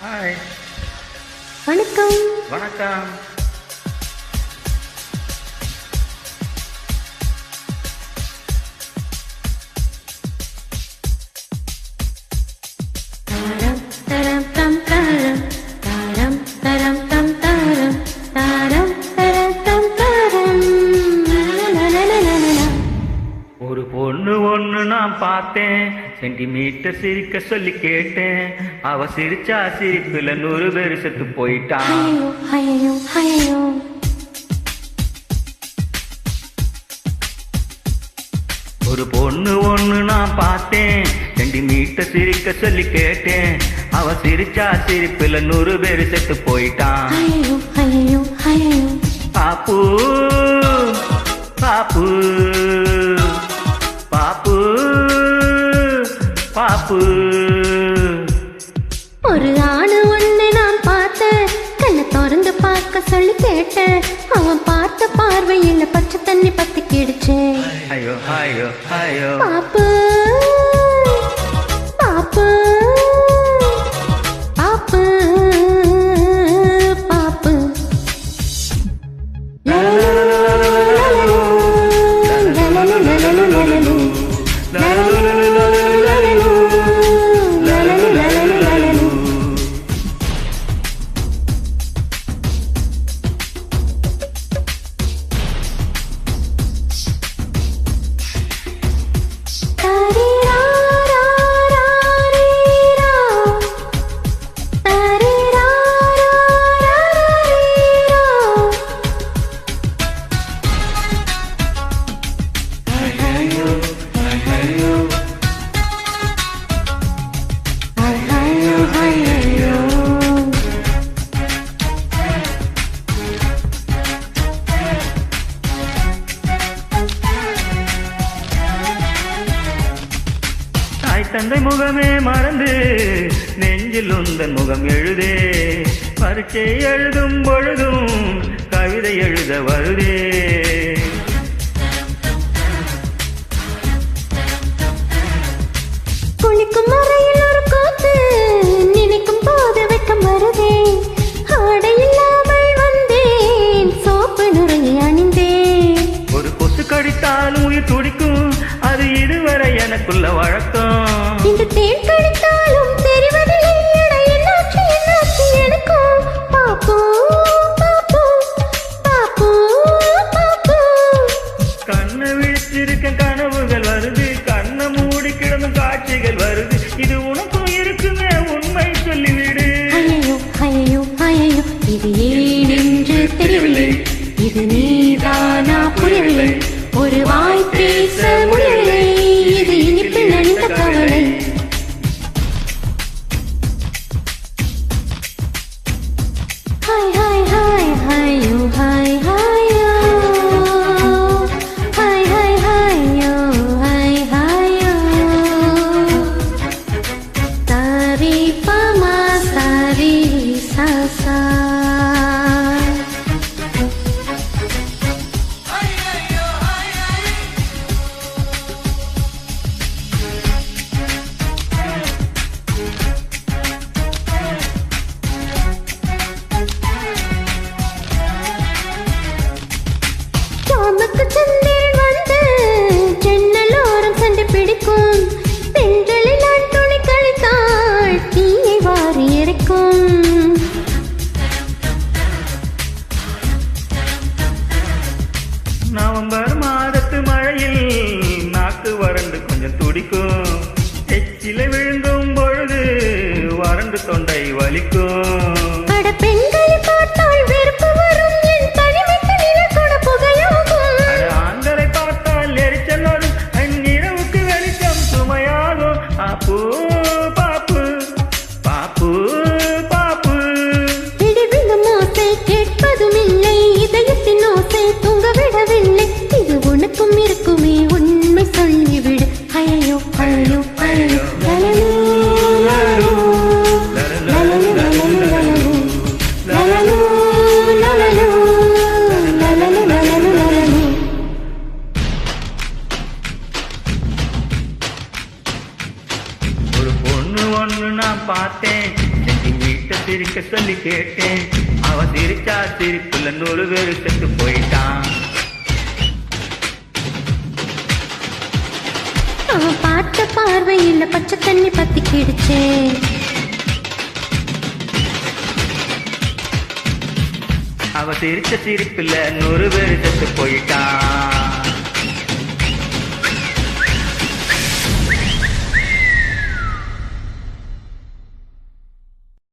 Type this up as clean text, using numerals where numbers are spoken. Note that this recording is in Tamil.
ஹாய். வணக்கம். வணக்கம். ஒரு பொண்ணு ஒண்ணு நான் பார்த்தேன், சென்டிமீட்டர் சிரிக்க சொல்லி கேட்டேன். அவ சிரிச்சா சிரிப்புல 100 பேர் செத்து போயிட்டான். ஒரு பொண்ணு ஒண்ணு நான் பார்த்தேன், சென்டிமீட்டர் சிரிக்க சொல்லி கேட்டேன். அவ சிரிச்சா சிரிப்புல 100 பேர் செத்து போயிட்டான். பாப்பு பாப்பு பாப்பு பாப்பு. ஒரு ஆணு ஒண்ணு நான் பார்த்தேன், கண்ணை திறந்து பார்க்க சொல்லி கேட்டேன். அவன் பார்த்த பார்வையில் பச்சை தண்ணி பத்தி கிடுச்சு. ஐயோ ஐயோ ஐயோ. பாப்பு பாப்பு பாப்பு பாப்பு. தந்தை முகமே மறந்து நெஞ்சில் உந்தன் முகம் எழுதே. பரீட்சை எழுதும் பொழுதும் கவிதை எழுத வருதே. குளிக்கும் அறையில் ஒரு காத்து, நினைக்கும் போது வெக்கம் வருதே. ஆடை இல்லாமல் வந்தேன், சோப்பு நுரையை அணிந்தேன். ஒரு கொசு கடித்தாலும் உயிர் துடிக்கும், அது இதுவரை எனக்குள்ள வழக்கம். இந்த தேன் கடித்தாலும் தெரிவதில்லை, என்னாச்சு என்னாச்சு எனக்கும். பாப்பு பாப்பு பாப்பு பாப்பு. கண்ணை விழிச்சிருக்க கனவுகள் வருது, கண்ணை மூடி கிடந்தும் காட்சிகள் வருது. இது உனக்கும் இருக்குமே, உண்மை சொல்லிவிடு. ஐயோ ஐயோ ஐயோ, இது ஏன் என்று தெரியவில்லை, இது நீதானா புரியவில்லை. ஒரு வாய் பேச முடியவில்லை, இது இனிப்பில் நனைந்த கவலை. ஹாய் ஹாய் ஹாய் ஹாயோ ஹாய் ஹாயோ ஹாய் ஹாய் ஹாயோ ஹாய் ஹாயோ. சாரி பமா சாரி சா சா. சாமக்கு சந்திரன் வந்து ஜன்னலோரம் சண்டை பிடிக்கும். பெண்களில் நான் துணி கழித்தாள், தீயை வாரி இறைக்கும். நவம்பர் மாதத்து மழையில் நாக்கு வறண்டு கொஞ்சம் துடிக்கும். எச்சில விழுந்தும் பொழுது வறண்டு தொண்டை வலிக்கும். அட பெண்களை பார்த்தால் வெறுப்பு வரும், என் தனிமைக்கு நிழல் கூட புகையாகும். ஆண்களை பார்த்தால் எரிச்சல் வரும், அந்நிரவுக்கு வெளிச்சம் சுமையாகும். பாப்பு பாப்பு பாப்பு பாப்பு. இடிவிழும் ஓசை கேட்பதும் இல்லை, இதயத்தின் ஓசை தூங்க விடவில்லை. இது உனக்கும் இருக்குமே, உண்மை சொல்லிவிடு. ஐயோ ஐயோ ஐயோ லலலூ லலலூ லலலூ லலலூ லலலூ. சிரிக்க சொல்லி கேட்டேன். அவ சிரிச்சா சிரிப்புல 100 பேரு செத்து போயிட்டான். அவன் பார்த்த பார்வையில் பச்சை தண்ணி பத்தி கிடுச்சே. அவ சிரிச்ச சிரிப்புல 100 பேரு செத்து போயிட்டான்.